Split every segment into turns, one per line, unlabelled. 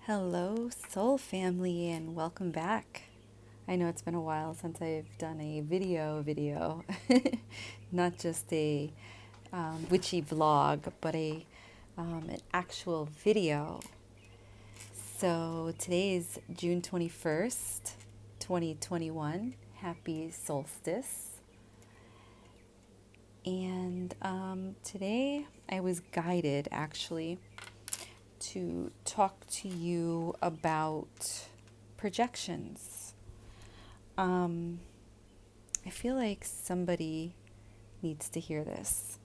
Hello, soul family, and welcome back. I know it's been a while since I've done a video, not just a witchy vlog, but an actual video. So today is June 21st, 2021. Happy solstice. And today I was guided actually to talk to you about projections. I feel like somebody needs to hear this.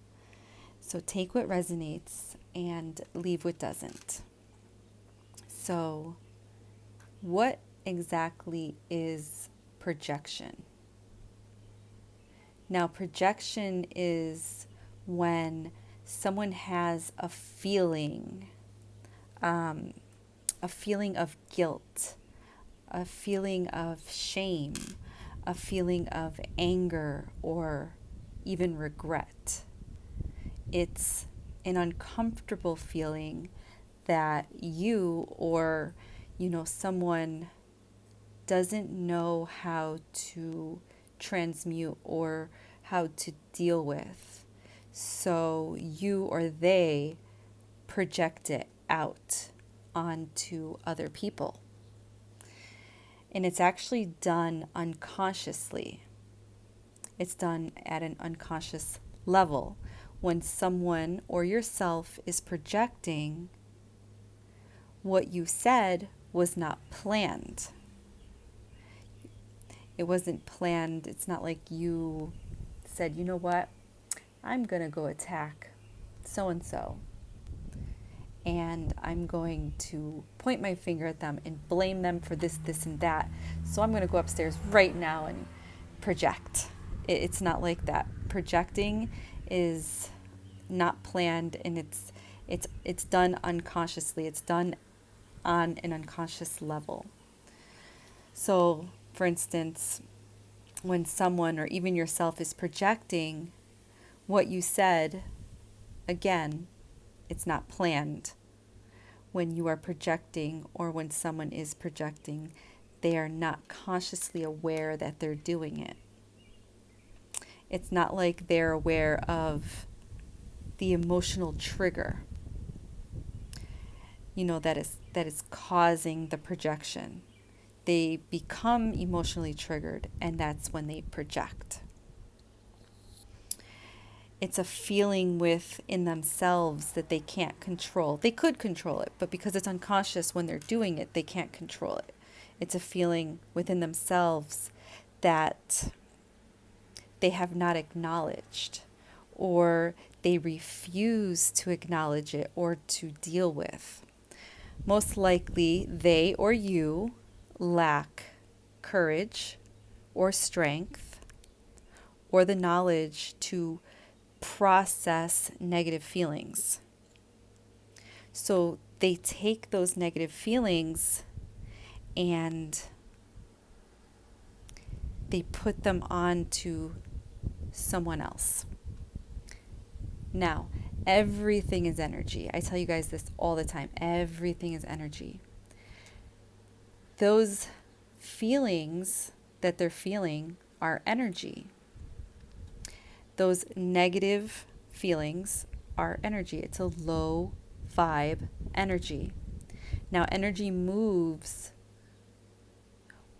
So take what resonates and leave what doesn't. So, what exactly is projection? Now, projection is when someone has a feeling of guilt, a feeling of shame, a feeling of anger, or even regret. It's an uncomfortable feeling that you or someone doesn't know how to transmute or how to deal with. So you or they project it out onto other people. And it's actually done unconsciously. It's done at an unconscious level when someone or yourself is projecting what you said was not planned. It wasn't planned. It's not like you said, you know what, I'm going to go attack so and so. And I'm going to point my finger at them and blame them for this, this, and that. So I'm going to go upstairs right now and project. It's not like that. Projecting is not planned, and it's done unconsciously. It's done on an unconscious level. So, for instance, when someone or even yourself is projecting what you said, again, it's not planned. When you are projecting or when someone is projecting, they are not consciously aware that they're doing it. It's not like they're aware of the emotional trigger, that is causing the projection. They become emotionally triggered, and that's when they project. It's a feeling within themselves that they can't control. They could control it, but because it's unconscious when they're doing it, they can't control it. It's a feeling within themselves that they have not acknowledged, or they refuse to acknowledge it or to deal with. Most likely, they or you lack courage or strength or the knowledge to process negative feelings. So they take those negative feelings and they put them onto someone else. Now, everything is energy. I tell you guys this all the time. Everything is energy. Those feelings that they're feeling are energy. Those negative feelings are energy. It's a low vibe energy. Now, energy moves.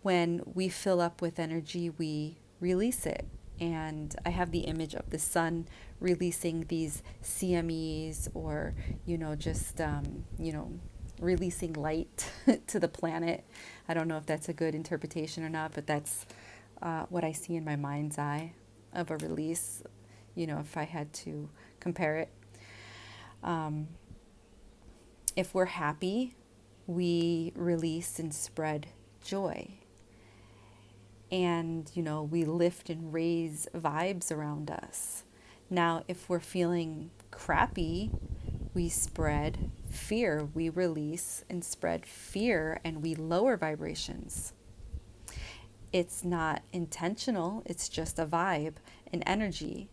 When we fill up with energy, we release it. And I have the image of the sun releasing these CMEs, or, releasing light to the planet. I don't know if that's a good interpretation or not, but that's what I see in my mind's eye of a release, if I had to compare it. If we're happy, we release and spread joy. And, we lift and raise vibes around us. Now, if we're feeling crappy, we spread fear. We release and spread fear, and we lower vibrations. It's not intentional. It's just a vibe, an energy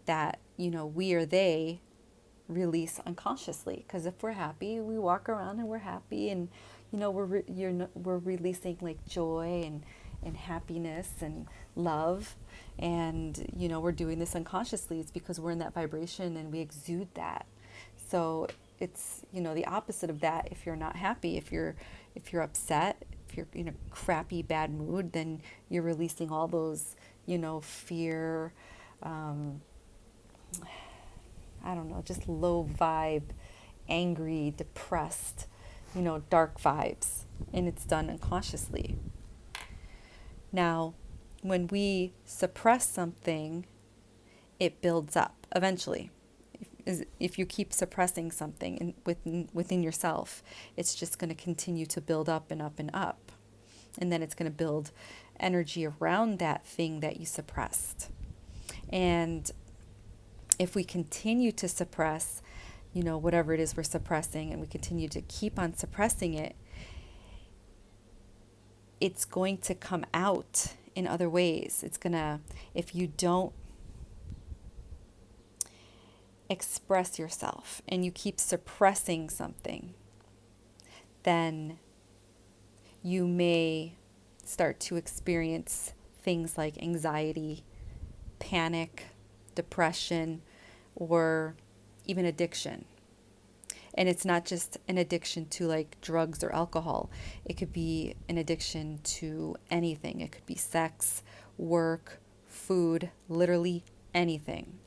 that, we or they release unconsciously. Because if we're happy, we walk around and we're happy, and we're releasing like joy and happiness and love, and we're doing this unconsciously. It's because we're in that vibration and we exude that. So it's the opposite of that. If you're not happy, if you're upset, if you're in a crappy bad mood, then you're releasing all those fear, I don't know, just low vibe, angry, depressed, dark vibes, and it's done unconsciously. Now, when we suppress something, it builds up eventually. If you keep suppressing something within yourself, it's just going to continue to build up and up and up. And then it's going to build energy around that thing that you suppressed. And if we continue to suppress, whatever it is we're suppressing, and we continue to keep on suppressing it, it's going to come out in other ways. It's going to, if you don't express yourself and you keep suppressing something, then you may start to experience things like anxiety, panic, depression, or even addiction. And it's not just an addiction to like drugs or alcohol. It could be an addiction to anything. It could be sex, work, food, literally anything.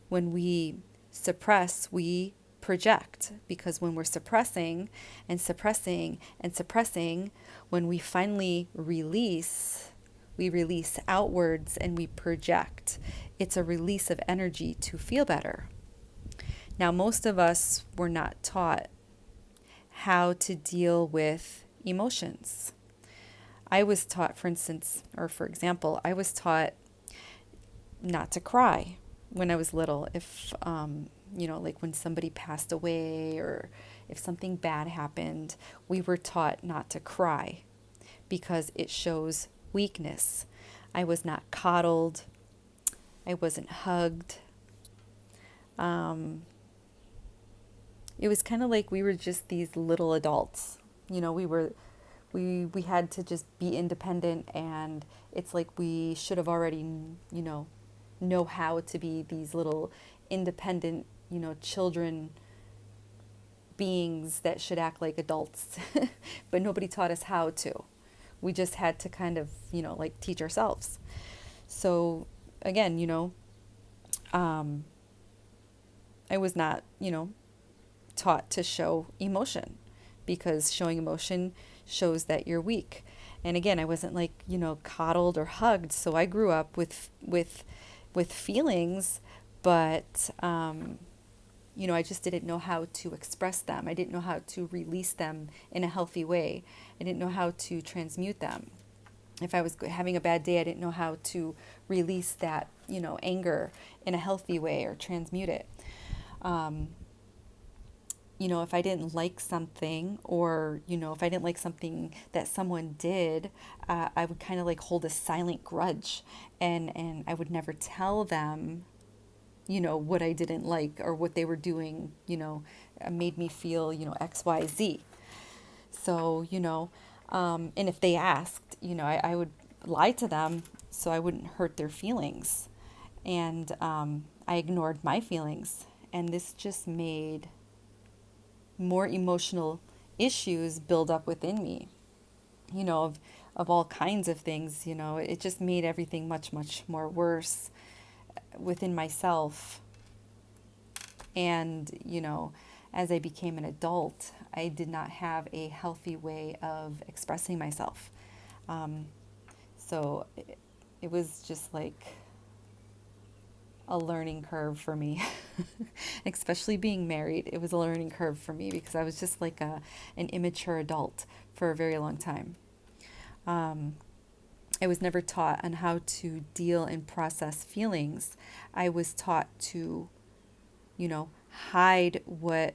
When we suppress, we project, because when we're suppressing and suppressing and suppressing, when we finally release, we release outwards and we project. It's a release of energy to feel better. Now, most of us were not taught how to deal with emotions. I was taught, for example, I was taught not to cry when I was little. If, like when somebody passed away or if something bad happened, we were taught not to cry because it shows weakness. I was not coddled. I wasn't hugged. It was kind of like we were just these little adults. We had to just be independent, and it's like we should have already, know how to be these little independent, children beings that should act like adults. But nobody taught us how to. We just had to kind of, like teach ourselves. So again, I was not, taught to show emotion, because showing emotion shows that you're weak. And again, I wasn't like, coddled or hugged. So I grew up with feelings, but, I just didn't know how to express them. I didn't know how to release them in a healthy way. I didn't know how to transmute them. If I was having a bad day, I didn't know how to release that, anger in a healthy way or transmute it. If I didn't like something, or, if I didn't like something that someone did, I would kind of like hold a silent grudge, and I would never tell them, what I didn't like or what they were doing, made me feel, X, Y, Z. So, and if they asked, I would lie to them so I wouldn't hurt their feelings. And I ignored my feelings. And this just made more emotional issues build up within me, of all kinds of things. It just made everything much, much more worse within myself. And, as I became an adult, I did not have a healthy way of expressing myself. So it was just like a learning curve for me, especially being married. It was a learning curve for me because I was just like an immature adult for a very long time. I was never taught on how to deal and process feelings. I was taught to, hide what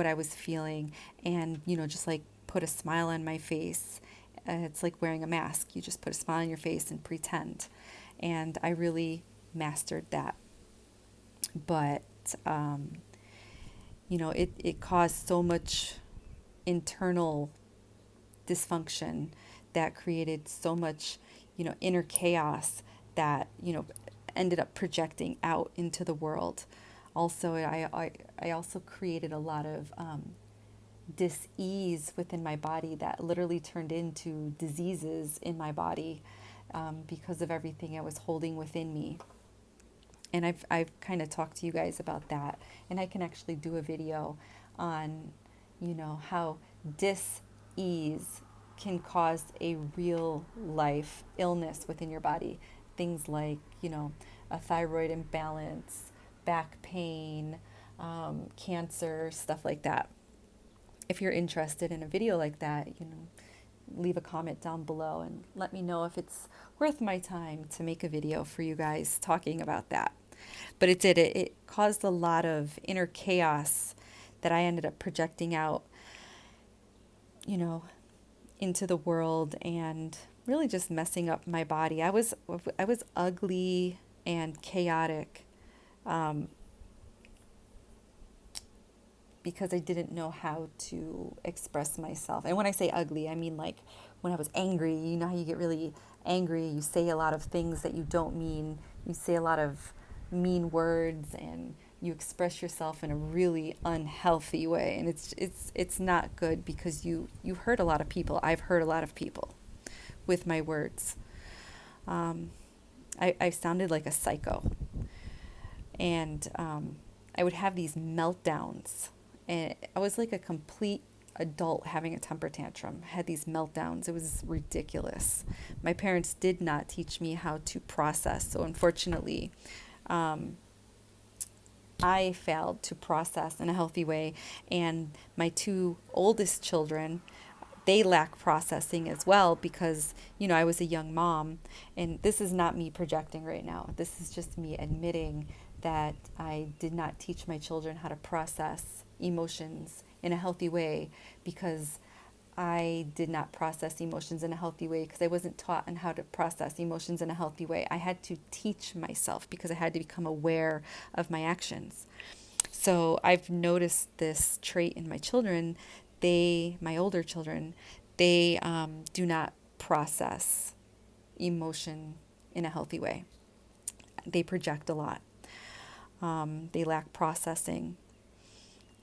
I was feeling, and, just like put a smile on my face. It's like wearing a mask. You just put a smile on your face and pretend. And I really mastered that. But that, it caused so much internal dysfunction that created so much, inner chaos that, ended up projecting out into the world. Also, I also created a lot of dis-ease within my body that literally turned into diseases in my body, because of everything I was holding within me. And I've kind of talked to you guys about that. And I can actually do a video on, how dis-ease can cause a real life illness within your body. Things like, a thyroid imbalance, back pain, cancer, stuff like that. If you're interested in a video like that, leave a comment down below and let me know if it's worth my time to make a video for you guys talking about that. But it did. It caused a lot of inner chaos that I ended up projecting out, into the world, and really just messing up my body. I was ugly and chaotic, because I didn't know how to express myself. And when I say ugly, I mean like when I was angry. You know how you get really angry, you say a lot of things that you don't mean. You say a lot of mean words, and you express yourself in a really unhealthy way, and it's not good, because you hurt a lot of people. I've hurt a lot of people with my words. I sounded like a psycho, and I would have these meltdowns, and I was like a complete adult having a temper tantrum. I had these meltdowns. It was ridiculous. My parents did not teach me how to process, so unfortunately, I failed to process in a healthy way, and my two oldest children, they lack processing as well, because, I was a young mom, and this is not me projecting right now. This is just me admitting that I did not teach my children how to process emotions in a healthy way, because I did not process emotions in a healthy way, because I wasn't taught on how to process emotions in a healthy way. I had to teach myself, because I had to become aware of my actions. So I've noticed this trait in my children. My older children, they do not process emotion in a healthy way. They project a lot. They lack processing.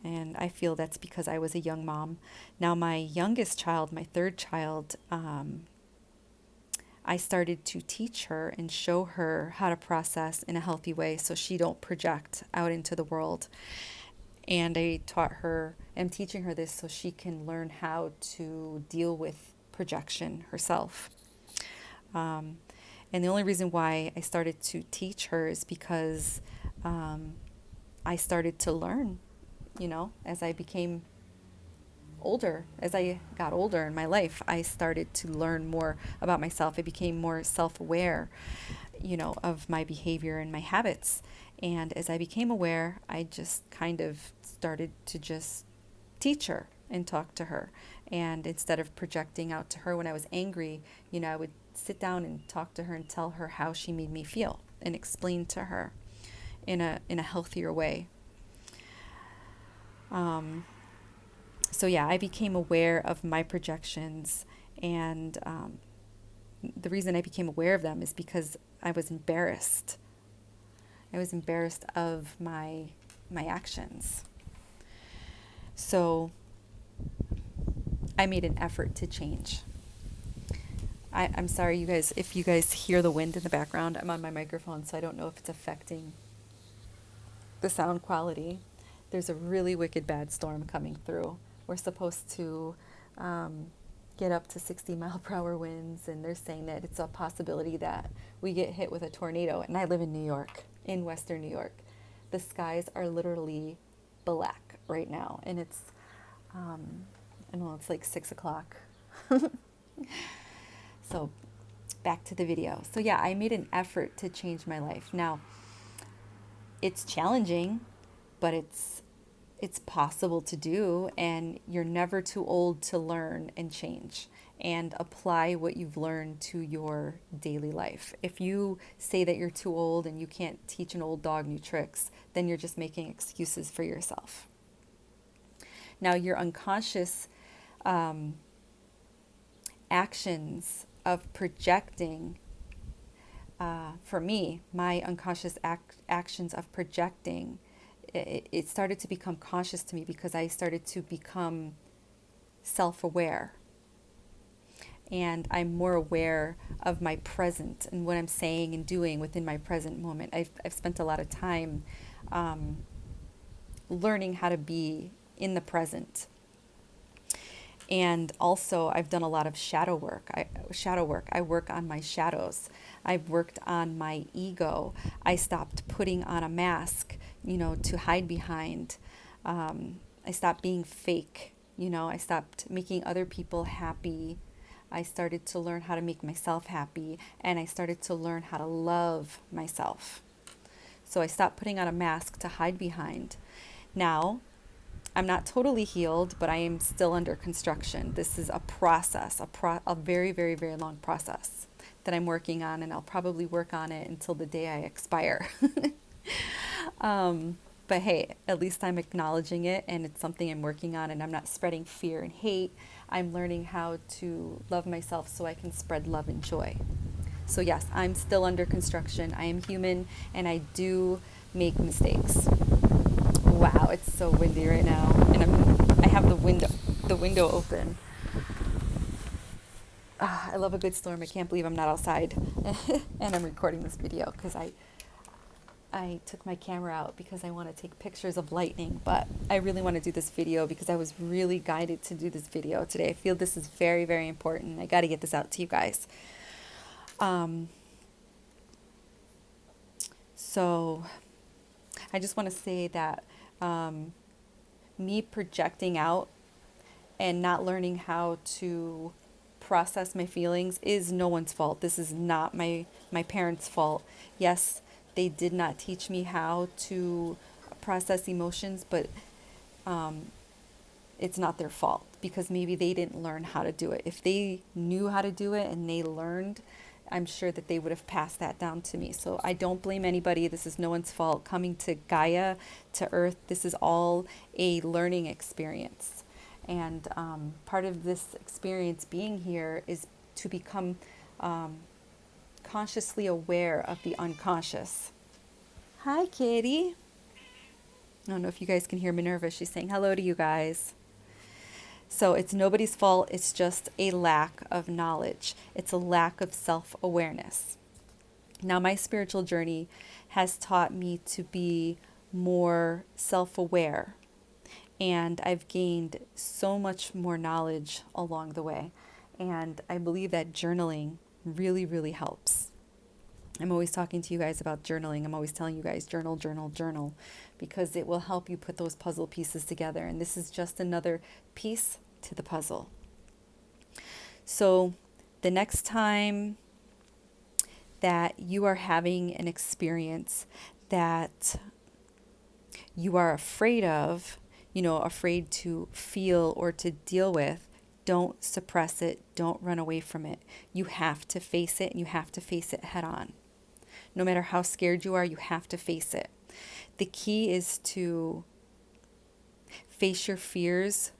And I feel that's because I was a young mom. Now my youngest child, my third child, I started to teach her and show her how to process in a healthy way, so she don't project out into the world. And I am teaching her this so she can learn how to deal with projection herself. And the only reason why I started to teach her is because I started to learn, as I became older. As I got older in my life, I started to learn more about myself. I became more self-aware, of my behavior and my habits. And as I became aware, I just kind of started to just teach her and talk to her. And instead of projecting out to her when I was angry, I would sit down and talk to her and tell her how she made me feel, and explain to her in a healthier way. So yeah, I became aware of my projections, and the reason I became aware of them is because I was embarrassed. I was embarrassed of my actions. So I made an effort to change. I'm sorry, you guys, if you guys hear the wind in the background. I'm on my microphone, so I don't know if it's affecting the sound quality. There's a really wicked bad storm coming through. We're supposed to get up to 60-mile-per-hour winds, and they're saying that it's a possibility that we get hit with a tornado. And I live in New York, in Western New York. The skies are literally black right now, and it's, I don't know, it's like 6 o'clock. So back to the video. So yeah, I made an effort to change my life. Now, it's challenging, but it's it's possible to do, and you're never too old to learn and change and apply what you've learned to your daily life. If you say that you're too old and you can't teach an old dog new tricks, then you're just making excuses for yourself. Now, your unconscious actions of projecting, for me, my unconscious actions of projecting, it started to become conscious to me because I started to become self-aware. And I'm more aware of my present and what I'm saying and doing within my present moment. I've spent a lot of time learning how to be in the present. And also, I've done a lot of shadow work. I work on my shadows. I've worked on my ego. I stopped putting on a mask, to hide behind. I stopped being fake. I stopped making other people happy. I started to learn how to make myself happy, and I started to learn how to love myself. So I stopped putting on a mask to hide behind. Now, I'm not totally healed, but I am still under construction. This is a process, a very, very, very long process that I'm working on, and I'll probably work on it until the day I expire. But hey, at least I'm acknowledging it, and it's something I'm working on, and I'm not spreading fear and hate. I'm learning how to love myself so I can spread love and joy. So yes, I'm still under construction. I am human, and I do make mistakes. Wow, it's so windy right now, and I have the window open. I love a good storm. I can't believe I'm not outside and I'm recording this video because I took my camera out because I want to take pictures of lightning, but I really want to do this video because I was really guided to do this video today. I feel this is very, very important. I got to get this out to you guys. So I just want to say that me projecting out and not learning how to process my feelings is no one's fault. This is not my parents' fault. Yes, they did not teach me how to process emotions, but it's not their fault because maybe they didn't learn how to do it. If they knew how to do it and they learned, I'm sure that they would have passed that down to me. So I don't blame anybody. This is no one's fault. Coming to Gaia, to Earth, this is all a learning experience. And part of this experience being here is to become consciously aware of the unconscious. Hi, Kitty. I don't know if you guys can hear Minerva. She's saying hello to you guys. So it's nobody's fault. It's just a lack of knowledge. It's a lack of self-awareness. Now, my spiritual journey has taught me to be more self-aware. And I've gained so much more knowledge along the way. And I believe that journaling really, really helps. I'm always talking to you guys about journaling. I'm always telling you guys, journal, journal, journal, because it will help you put those puzzle pieces together. And this is just another piece to the puzzle. So the next time that you are having an experience that you are afraid of, afraid to feel or to deal with, don't suppress it. Don't run away from it. You have to face it, and you have to face it head on. No matter how scared you are, you have to face it. The key is to face your fears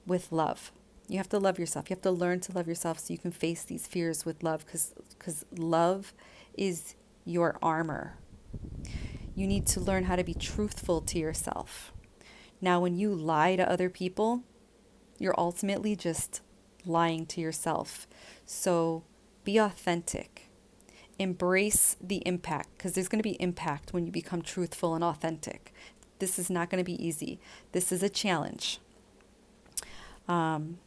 with love. You have to love yourself. You have to learn to love yourself so you can face these fears with love, because love is your armor. You need to learn how to be truthful to yourself. Now, when you lie to other people, you're ultimately just lying to yourself. So be authentic. Embrace the impact, because there's going to be impact when you become truthful and authentic. This is not going to be easy. This is a challenge. I'm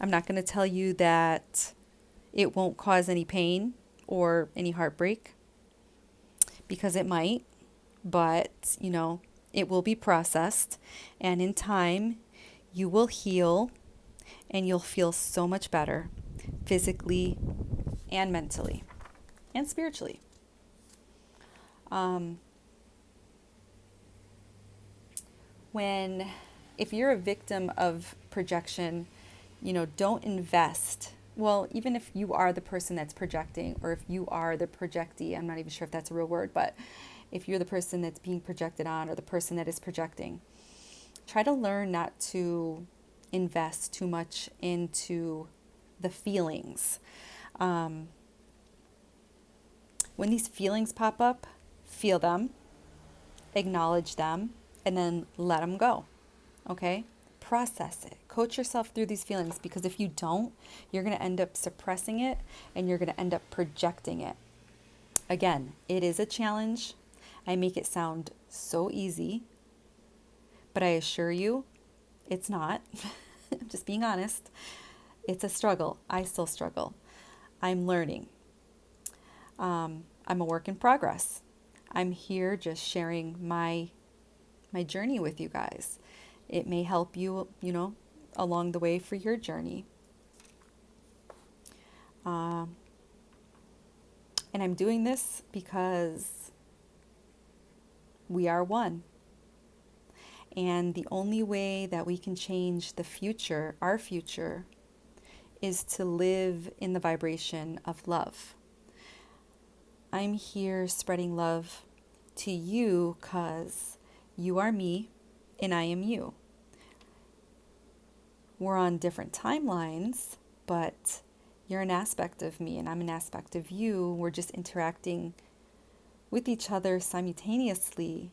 not going to tell you that it won't cause any pain or any heartbreak, because it might, but it will be processed, and in time you will heal and you'll feel so much better physically and mentally and spiritually. If you're a victim of projection, don't invest. Well, even if you are the person that's projecting, or if you are the projectee, I'm not even sure if that's a real word, but if you're the person that's being projected on, or the person that is projecting, try to learn not to invest too much into the feelings. When these feelings pop up, feel them, acknowledge them, and then let them go. Okay? Process it. Coach yourself through these feelings, because if you don't, you're going to end up suppressing it and you're going to end up projecting it. Again, it is a challenge. I make it sound so easy, but I assure you, it's not. I'm just being honest. It's a struggle. I still struggle. I'm learning. I'm a work in progress. I'm here just sharing my journey with you guys. It may help you, along the way for your journey. And I'm doing this because we are one. And the only way that we can change the future, our future, is to live in the vibration of love. I'm here spreading love to you because you are me and I am you. We're on different timelines, but you're an aspect of me and I'm an aspect of you. We're just interacting with each other simultaneously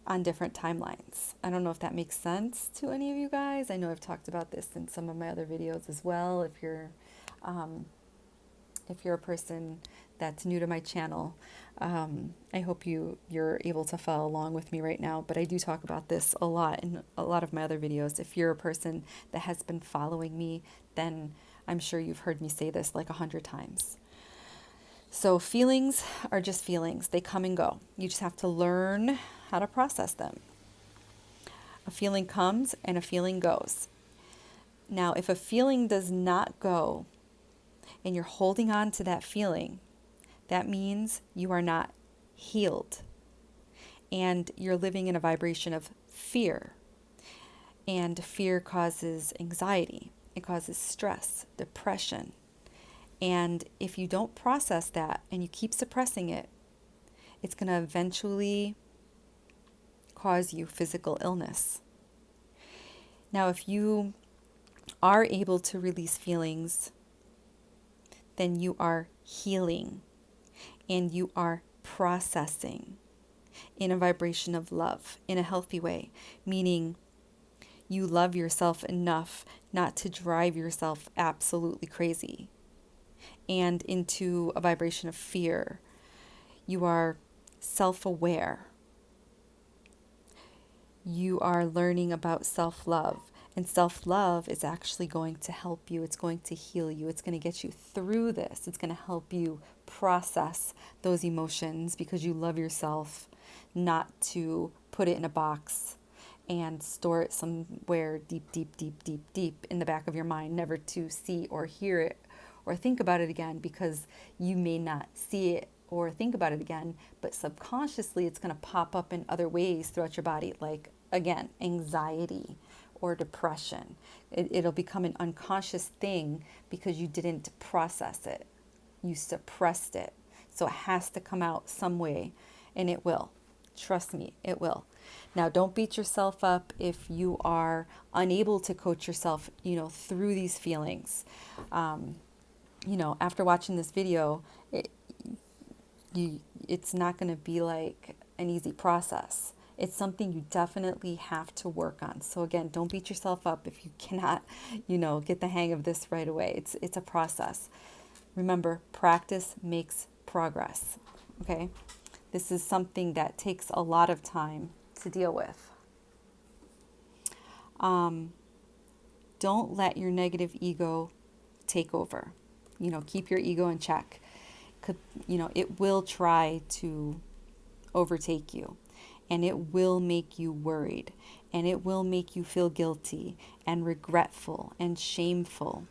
on different timelines. I don't know if that makes sense to any of you guys. I know I've talked about this in some of my other videos as well. If you're a person that's new to my channel, I hope you're able to follow along with me right now. But I do talk about this a lot in a lot of my other videos. If you're a person that has been following me, then I'm sure you've heard me say this like 100 times. So feelings are just feelings. They come and go. You just have to learn how to process them. A feeling comes and a feeling goes. Now, if a feeling does not go and you're holding on to that feeling, that means you are not healed. And you're living in a vibration of fear. And fear causes anxiety. It causes stress, depression. And if you don't process that and you keep suppressing it, it's going to eventually cause you physical illness. Now, if you are able to release feelings, then you are healing and you are processing in a vibration of love in a healthy way, meaning you love yourself enough not to drive yourself absolutely crazy and into a vibration of fear. You are self-aware. You are learning about self-love. And self-love is actually going to help you. It's going to heal you. It's going to get you through this. It's going to help you process those emotions because you love yourself, not to put it in a box and store it somewhere deep, deep, deep, deep, deep in the back of your mind, never to see or hear it or think about it again, because you may not see it or think about it again, but subconsciously it's going to pop up in other ways throughout your body, like, again, anxiety or depression. It'll become an unconscious thing because you didn't process it. You suppressed it. So it has to come out some way, and it will. Trust me, it will. Now, don't beat yourself up if you are unable to coach yourself, through these feelings. After watching this video, it's not going to be like an easy process. It's something you definitely have to work on. So again, don't beat yourself up if you cannot, get the hang of this right away. It's a process. Remember, practice makes progress. Okay? This is something that takes a lot of time to deal with. Don't let your negative ego take over. Keep your ego in check. It will try to overtake you, and it will make you worried, and it will make you feel guilty and regretful and shameful.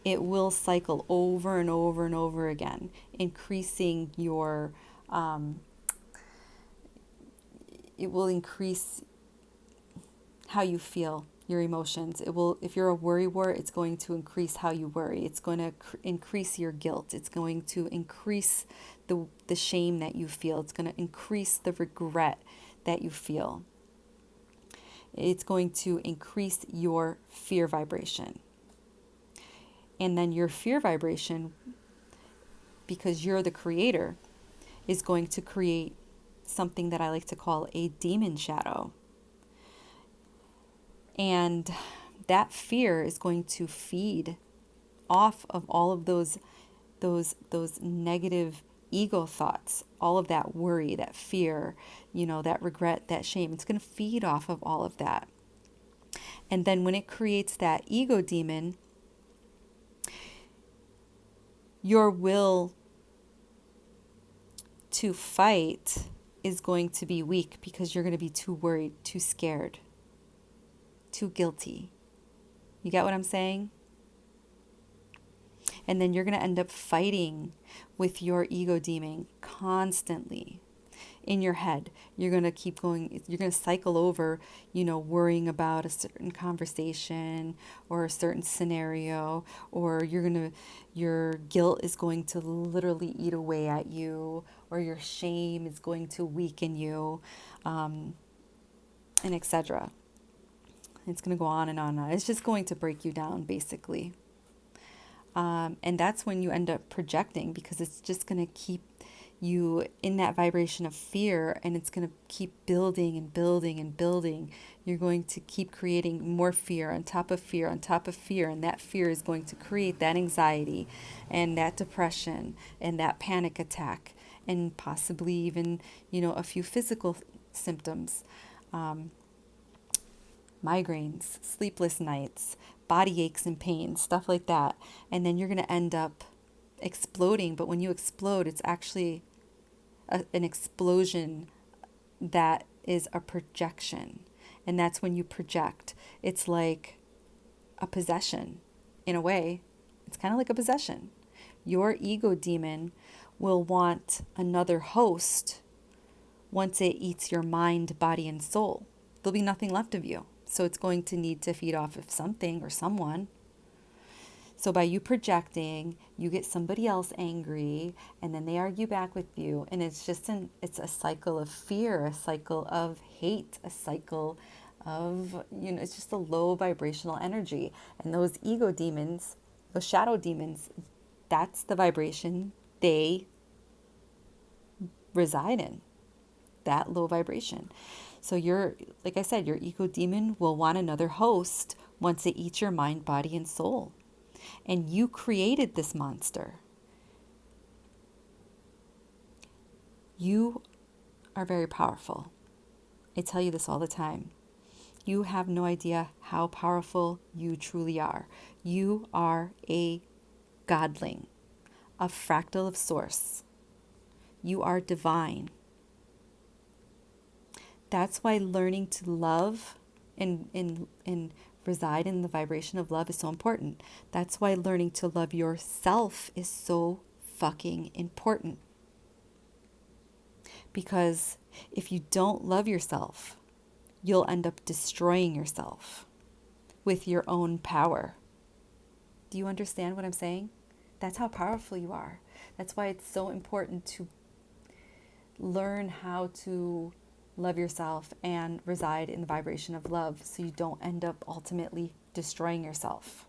It will cycle over and over and over again, increasing your it will increase how you feel, your emotions. It will, if you're a worrywart, it's going to increase how you worry. It's going to increase your guilt. It's going to increase the shame that you feel. It's going to increase the regret that you feel. It's going to increase your fear vibration. And then your fear vibration, because you're the creator, is going to create something that I like to call a demon shadow. And that fear is going to feed off of all of those negative ego thoughts, all of that worry, that fear, that regret, that shame. It's going to feed off of all of that. And then when it creates that ego demon, your will to fight is going to be weak because you're going to be too worried, too scared, too guilty. You get what I'm saying? And then you're going to end up fighting with your ego demon constantly in your head. You're going to keep going. You're going to cycle over, worrying about a certain conversation or a certain scenario, or your guilt is going to literally eat away at you, or your shame is going to weaken you, and etc. It's going to go on and on and on. It's just going to break you down, basically. And that's when you end up projecting, because it's just going to keep you in that vibration of fear, and it's going to keep building and building and building. You're going to keep creating more fear on top of fear on top of fear, and that fear is going to create that anxiety and that depression and that panic attack, and possibly even, a few physical symptoms. Migraines, sleepless nights, body aches and pains, stuff like that. And then you're going to end up exploding. But when you explode, it's actually an explosion that is a projection. And that's when you project. It's like a possession. In a way, it's kind of like a possession. Your ego demon will want another host once it eats your mind, body, and soul. There'll be nothing left of you. So it's going to need to feed off of something or someone. So by you projecting, you get somebody else angry, and then they argue back with you. And it's just it's a cycle of fear, a cycle of hate, a cycle of, it's just a low vibrational energy. And those ego demons, those shadow demons, that's the vibration they reside in, that low vibration. So like I said, your ego demon will want another host once it eats your mind, body, and soul. And you created this monster. You are very powerful. I tell you this all the time. You have no idea how powerful you truly are. You are a godling, a fractal of source. You are divine. That's why learning to love and reside in the vibration of love is so important. That's why learning to love yourself is so fucking important. Because if you don't love yourself, you'll end up destroying yourself with your own power. Do you understand what I'm saying? That's how powerful you are. That's why it's so important to learn how to love yourself and reside in the vibration of love, so you don't end up ultimately destroying yourself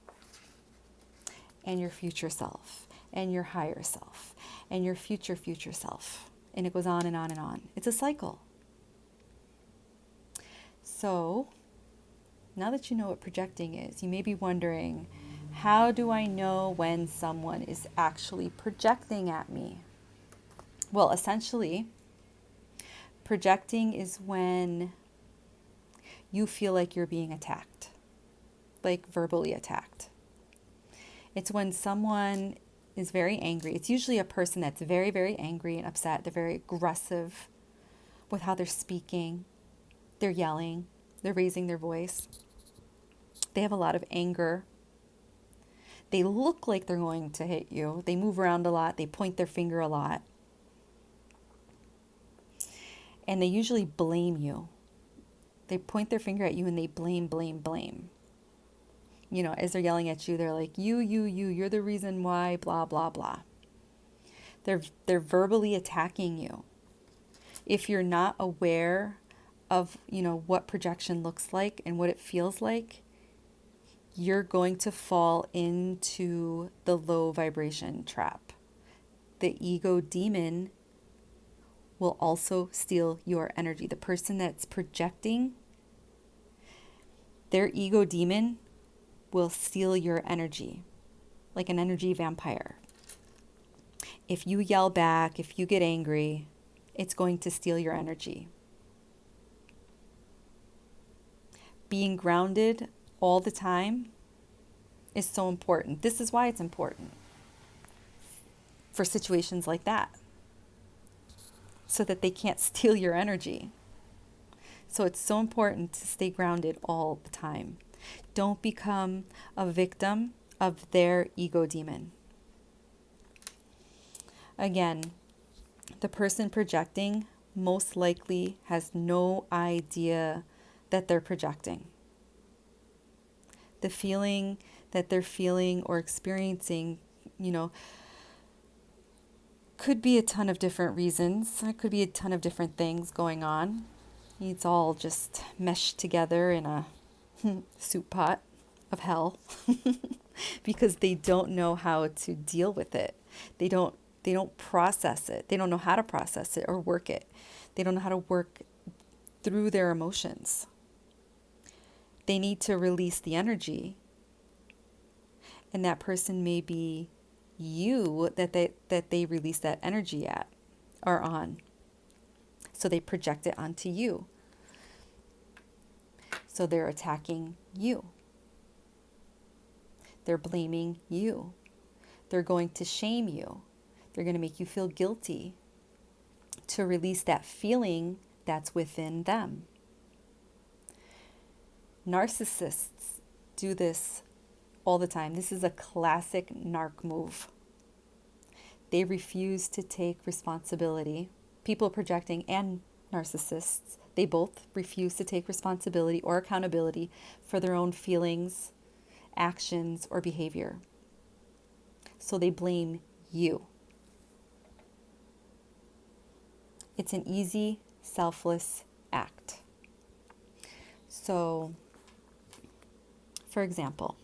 and your future self and your higher self and your future self. And it goes on and on and on. It's a cycle. So now that you know what projecting is, you may be wondering, how do I know when someone is actually projecting at me? Well, essentially, projecting is when you feel like you're being attacked, like verbally attacked. It's when someone is very angry. It's usually a person that's very, very angry and upset. They're very aggressive with how they're speaking. They're yelling. They're raising their voice. They have a lot of anger. They look like they're going to hit you. They move around a lot. They point their finger a lot. And they usually blame you. They point their finger at you and they blame, blame, blame. As they're yelling at you, they're like, you're the reason why, blah, blah, blah. They're verbally attacking you. If you're not aware of, what projection looks like and what it feels like, you're going to fall into the low vibration trap. The ego demon will also steal your energy. The person that's projecting, their ego demon will steal your energy, like an energy vampire. If you yell back, if you get angry, it's going to steal your energy. Being grounded all the time is so important. This is why it's important for situations like that, so that they can't steal your energy. So it's so important to stay grounded all the time. Don't become a victim of their ego demon. Again, the person projecting most likely has no idea that they're projecting. The feeling that they're feeling or experiencing, could be a ton of different reasons. It could be a ton of different things going on. It's all just meshed together in a soup pot of hell because they don't know how to deal with it. They don't process it. They don't know how to process it or work it. They don't know how to work through their emotions. They need to release the energy. And that person may be you that they release that energy at or on. So they project it onto you. So they're attacking you. They're blaming you. They're going to shame you. They're going to make you feel guilty to release that feeling that's within them. Narcissists do this all the time. This is a classic narc move. They refuse to take responsibility. People projecting and narcissists, they both refuse to take responsibility or accountability for their own feelings, actions, or behavior. So they blame you. It's an easy, selfless act. So, for example,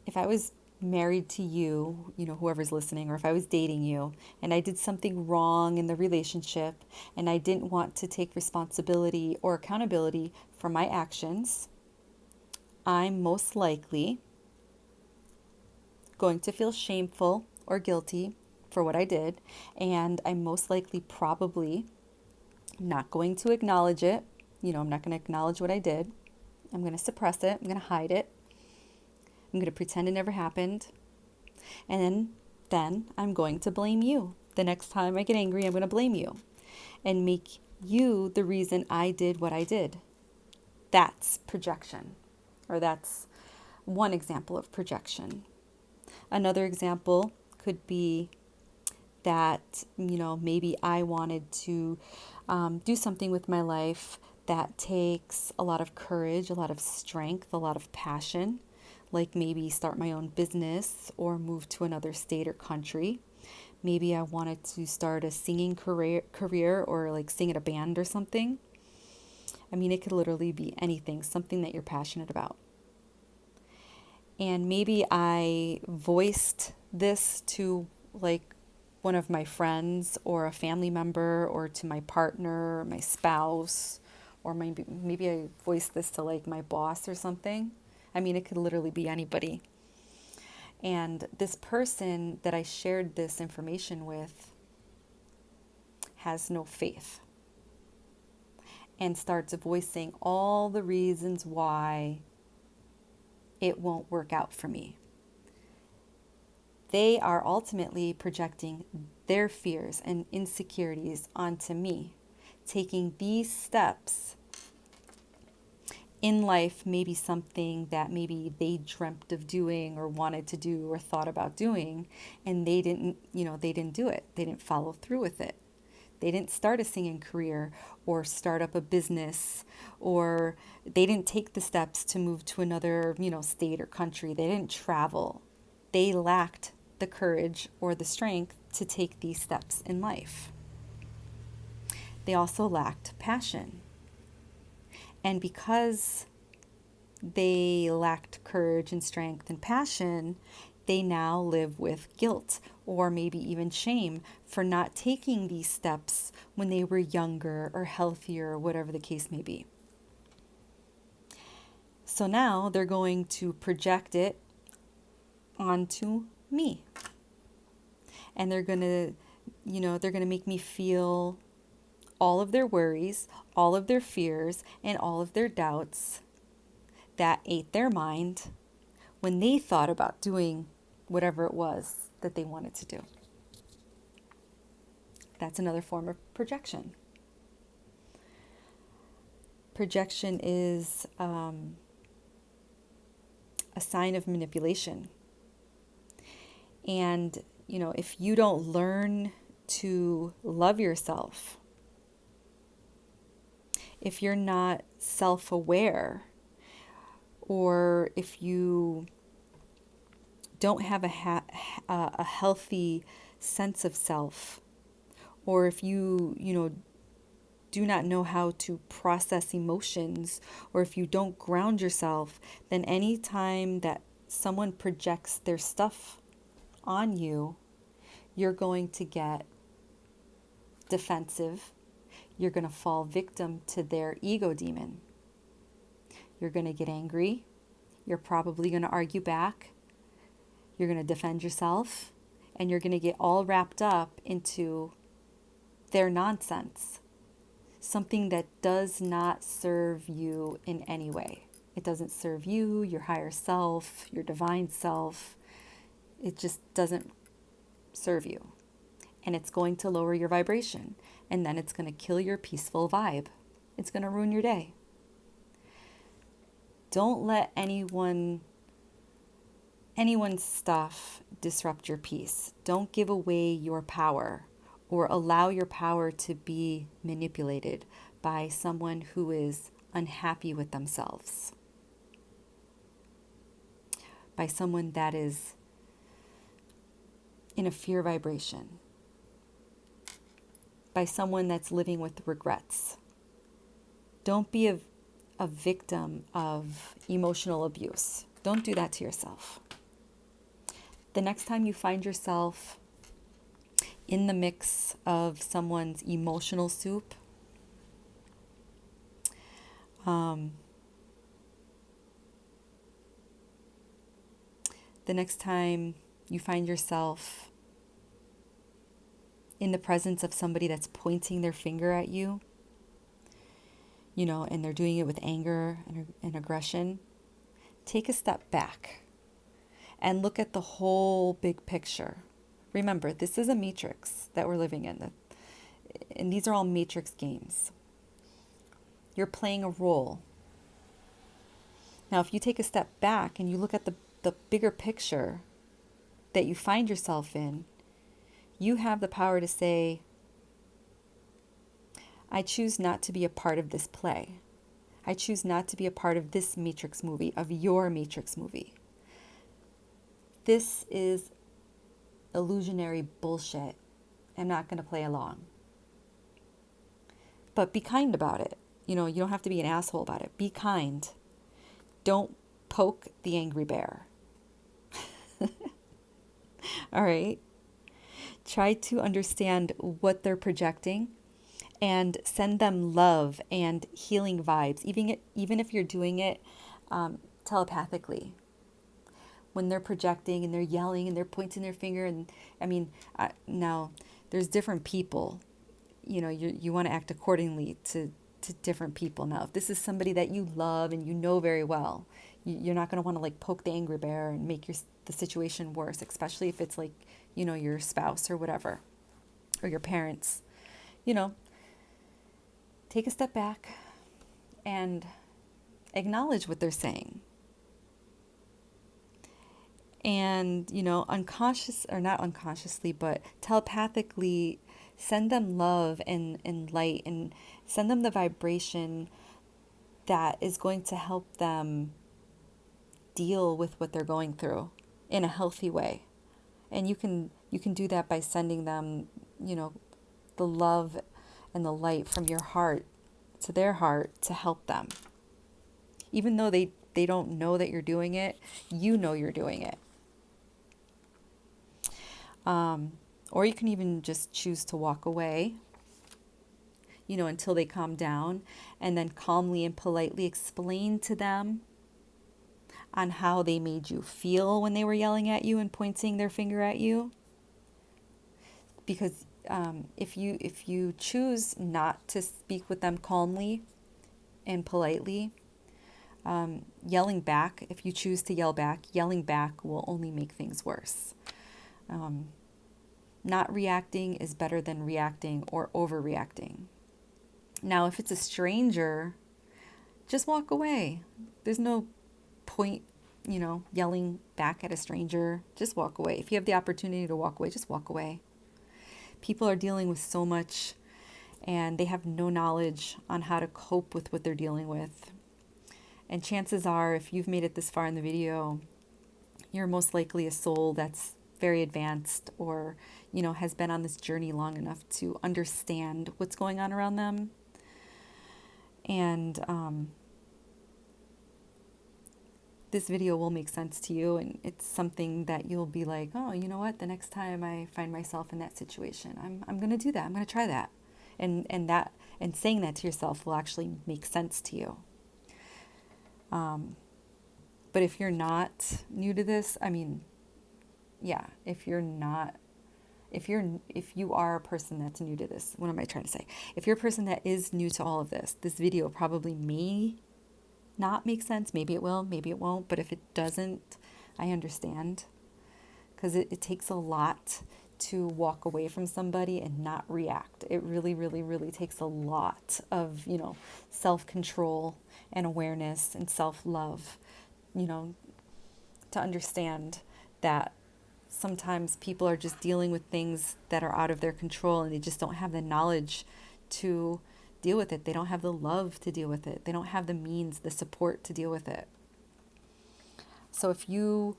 if I was married to you, whoever's listening, or if I was dating you and I did something wrong in the relationship and I didn't want to take responsibility or accountability for my actions, I'm most likely going to feel shameful or guilty for what I did, and I'm most likely probably not going to acknowledge it. I'm not going to acknowledge what I did. I'm going to suppress it. I'm going to hide it. I'm going to pretend it never happened. And then I'm going to blame you. The next time I get angry, I'm going to blame you and make you the reason I did what I did. That's projection, or that's one example of projection. Another example could be that, maybe I wanted to do something with my life that takes a lot of courage, a lot of strength, a lot of passion, like maybe start my own business or move to another state or country. Maybe I wanted to start a singing career or like sing in a band or something. It could literally be anything, something that you're passionate about. And maybe I voiced this to like one of my friends or a family member or to my partner or my spouse, or maybe I voiced this to like my boss or something. It could literally be anybody. And this person that I shared this information with has no faith and starts voicing all the reasons why it won't work out for me. They are ultimately projecting their fears and insecurities onto me, taking these steps in life maybe something that maybe they dreamt of doing or wanted to do or thought about doing, and they didn't do it. They didn't follow through with it. They didn't start a singing career or start up a business, or they didn't take the steps to move to another, state or country. They didn't travel. They lacked the courage or the strength to take these steps in life. They also lacked passion. And because they lacked courage and strength and passion, they now live with guilt or maybe even shame for not taking these steps when they were younger or healthier or whatever the case may be. So now they're going to project it onto me. And they're going to make me feel all of their worries, all of their fears, and all of their doubts that ate their mind when they thought about doing whatever it was that they wanted to do. That's another form of projection. Projection is a sign of manipulation. And, if you don't learn to love yourself, if you're not self-aware, or if you don't have a healthy sense of self, or if you do not know how to process emotions, or if you don't ground yourself, then any time that someone projects their stuff on you, you're going to get defensive. You're going to fall victim to their ego demon. You're going to get angry. You're probably going to argue back. You're going to defend yourself. And you're going to get all wrapped up into their nonsense. Something that does not serve you in any way. It doesn't serve you, your higher self, your divine self. It just doesn't serve you. And it's going to lower your vibration. And then it's going to kill your peaceful vibe. It's going to ruin your day. Don't let anyone's stuff disrupt your peace. Don't give away your power or allow your power to be manipulated by someone who is unhappy with themselves, by someone that is in a fear vibration, by someone that's living with regrets. Don't be a victim of emotional abuse. Don't do that to yourself. The next time you find yourself in the mix of someone's emotional soup, the next time you find yourself in the presence of somebody that's pointing their finger at you, and they're doing it with anger and aggression, take a step back and look at the whole big picture. Remember, this is a matrix that we're living in, and these are all matrix games. You're playing a role. Now, if you take a step back and you look at the bigger picture that you find yourself in, you have the power to say, I choose not to be a part of this play. I choose not to be a part of this matrix movie, of your matrix movie. This is illusionary bullshit. I'm not going to play along. But be kind about it. You don't have to be an asshole about it. Be kind. Don't poke the angry bear. All right? Try to understand what they're projecting and send them love and healing vibes, even if you're doing it telepathically. When they're projecting and they're yelling and they're pointing their finger, and now there's different people. You want to act accordingly to different people. Now, if this is somebody that you love and you know very well, you're not going to want to poke the angry bear and make the situation worse, especially if it's your spouse or whatever, or your parents. Take a step back and acknowledge what they're saying. And, unconscious or not unconsciously, but telepathically send them love and light, and send them the vibration that is going to help them deal with what they're going through in a healthy way. And you can do that by sending them, the love and the light from your heart to their heart to help them. Even though they don't know that you're doing it, you know you're doing it. Or you can even just choose to walk away, until they calm down, and then calmly and politely explain to them on how they made you feel when they were yelling at you and pointing their finger at you. Because if you choose not to speak with them calmly and politely, yelling back, if you choose to yell back, yelling back will only make things worse. Not reacting is better than reacting or overreacting. Now, if it's a stranger, just walk away. There's no point, yelling back at a stranger. Just walk away. If you have the opportunity to walk away, just walk away. People are dealing with so much, and they have no knowledge on how to cope with what they're dealing with. And chances are, if you've made it this far in the video, you're most likely a soul that's very advanced, or has been on this journey long enough to understand what's going on around them. And this video will make sense to you, and it's something that you'll be like, oh, you know what, the next time I find myself in that situation, I'm going to do that. I'm going to try that. And saying that to yourself will actually make sense to you. But if you're not new to this, if you are a person that's new to this, what am I trying to say? If you're a person that is new to all of this video probably may not make sense. Maybe it will, maybe it won't. But if it doesn't, I understand. Because it takes a lot to walk away from somebody and not react. It really, really, really takes a lot of, self-control and awareness and self-love, to understand that sometimes people are just dealing with things that are out of their control, and they just don't have the knowledge to deal with it. They don't have the love to deal with it. They don't have the means, the support to deal with it. So if you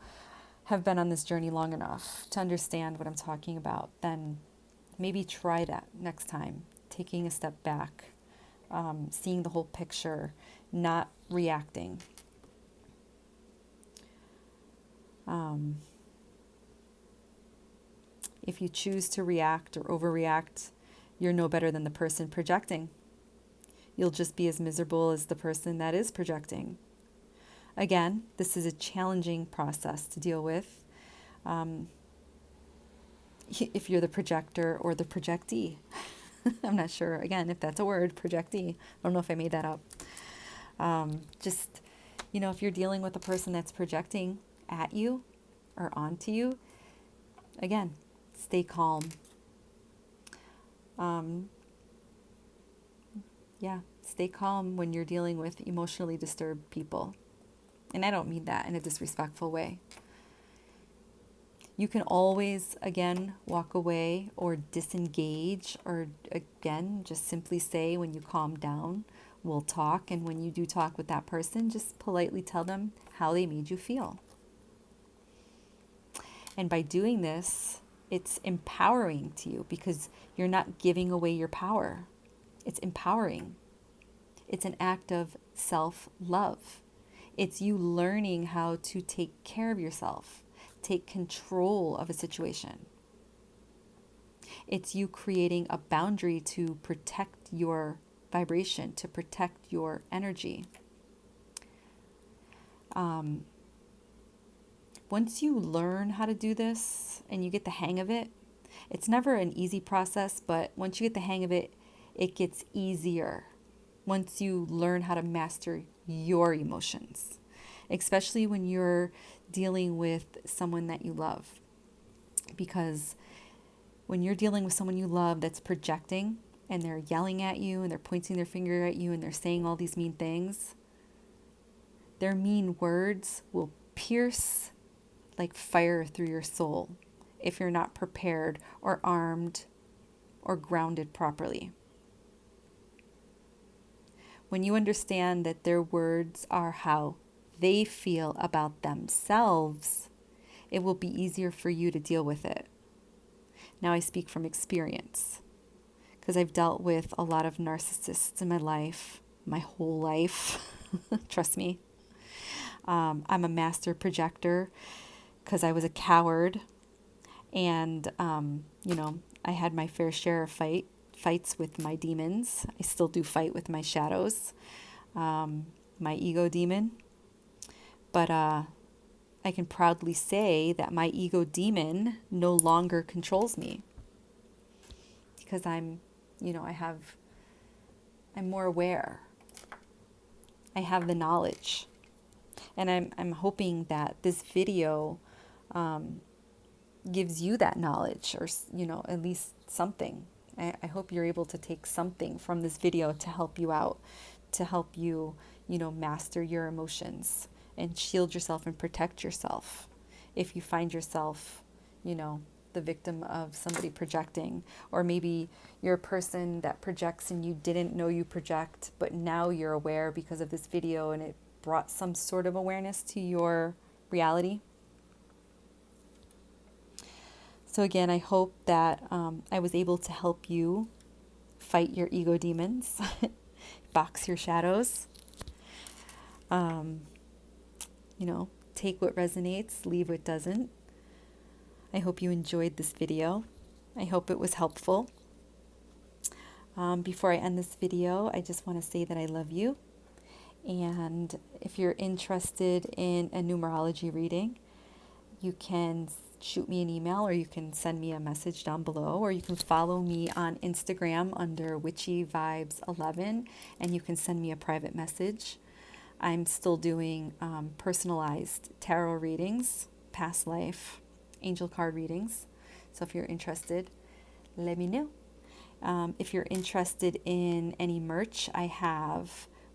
have been on this journey long enough to understand what I'm talking about, then maybe try that next time, taking a step back, seeing the whole picture, not reacting. If you choose to react or overreact, you're no better than the person projecting. You'll just be as miserable as the person that is projecting. Again, this is a challenging process to deal with. If you're the projector or the projectee. I'm not sure, again, if that's a word, projectee. I don't know if I made that up. If you're dealing with a person that's projecting at you or onto you, again, stay calm. Stay calm when you're dealing with emotionally disturbed people. And I don't mean that in a disrespectful way. You can always, again, walk away or disengage, or again, just simply say when you calm down, we'll talk. And when you do talk with that person, just politely tell them how they made you feel. And by doing this, it's empowering to you, because you're not giving away your power. It's empowering. It's an act of self-love. It's you learning how to take care of yourself, take control of a situation. It's you creating a boundary to protect your vibration, to protect your energy. Once you learn how to do this and you get the hang of it, it's never an easy process, but once you get the hang of it, it gets easier. Once you learn how to master your emotions, especially when you're dealing with someone that you love. Because when you're dealing with someone you love that's projecting, and they're yelling at you, and they're pointing their finger at you, and they're saying all these mean things, Their mean words will pierce like fire through your soul if you're not prepared or armed or grounded properly. When you understand that their words are how they feel about themselves, it will be easier for you to deal with it. Now I speak from experience because I've dealt with a lot of narcissists in my life, my whole life. Trust me. I'm a master projector because I was a coward, and I had my fair share of fights with my demons. I still do fight with my shadows, my ego demon. But I can proudly say that my ego demon no longer controls me because I'm more aware. I have the knowledge. And I'm hoping that this video gives you that knowledge, or at least something. I hope you're able to take something from this video to help you out, to help you, master your emotions and shield yourself and protect yourself. If you find yourself, the victim of somebody projecting, or maybe you're a person that projects and you didn't know you project, but now you're aware because of this video and it brought some sort of awareness to your reality. So again, I hope that I was able to help you fight your ego demons, box your shadows, take what resonates, leave what doesn't. I hope you enjoyed this video. I hope it was helpful. Before I end this video, I just want to say that I love you. And if you're interested in a numerology reading, you can shoot me an email, or you can send me a message down below, or you can follow me on Instagram under witchyvibes11, and you can send me a private message. I'm still doing personalized tarot readings, past life, angel card readings. So if you're interested, let me know. If you're interested in any merch,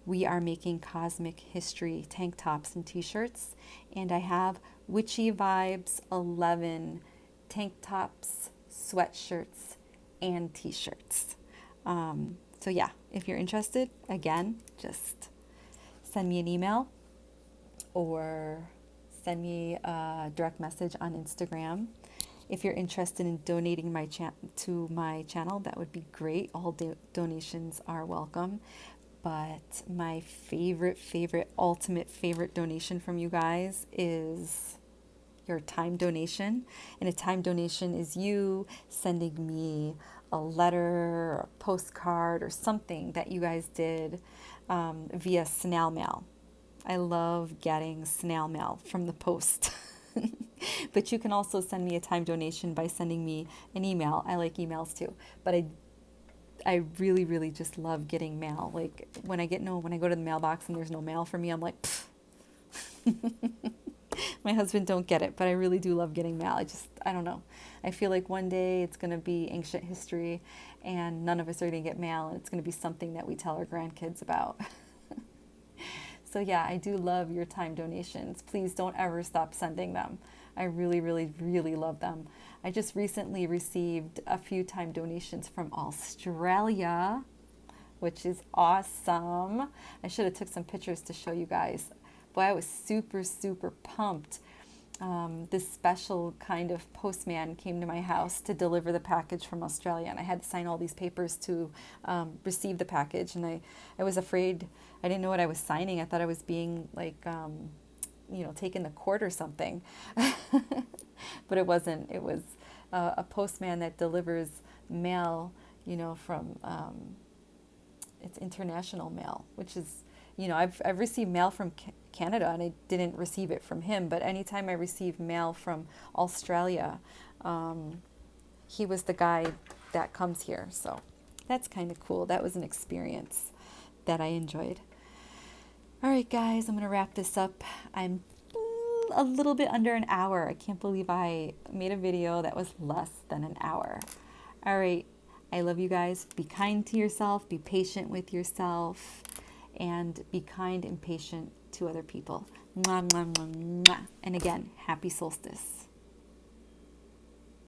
we are making Cosmic History tank tops and t-shirts, and I have Witchy Vibes 11 tank tops, sweatshirts, and t-shirts. So yeah, if you're interested, again, just send me an email or send me a direct message on Instagram. If you're interested in donating to my channel, that would be great. All donations are welcome. But my ultimate favorite donation from you guys is your time donation. And a time donation is you sending me a letter or a postcard or something that you guys did via snail mail. I love getting snail mail from the post. But you can also send me a time donation by sending me an email. I like emails too. But I really, really just love getting mail. Like when I go to the mailbox and there's no mail for me, I'm like, my husband don't get it, but I really do love getting mail. I don't know. I feel like one day it's going to be ancient history and none of us are going to get mail, and it's going to be something that we tell our grandkids about. So yeah, I do love your time donations. Please don't ever stop sending them. I really, really, really love them. I just recently received a few time donations from Australia, which is awesome. I should have took some pictures to show you guys. Boy, I was super, super pumped. This special kind of postman came to my house to deliver the package from Australia, and I had to sign all these papers to receive the package, and I was afraid. I didn't know what I was signing. I thought I was being like, taken to court or something. But it wasn't. It was a postman that delivers mail, from, it's international mail, which is, I've received mail from Canada and I didn't receive it from him. But anytime I receive mail from Australia, he was the guy that comes here. So that's kind of cool. That was an experience that I enjoyed. All right, guys, I'm going to wrap this up. I'm a little bit under an hour. I can't believe I made a video that was less than an hour. All right. I love you guys. Be kind to yourself. Be patient with yourself. and be kind and patient to other people. Mwah, mwah, mwah, mwah. And again, happy solstice.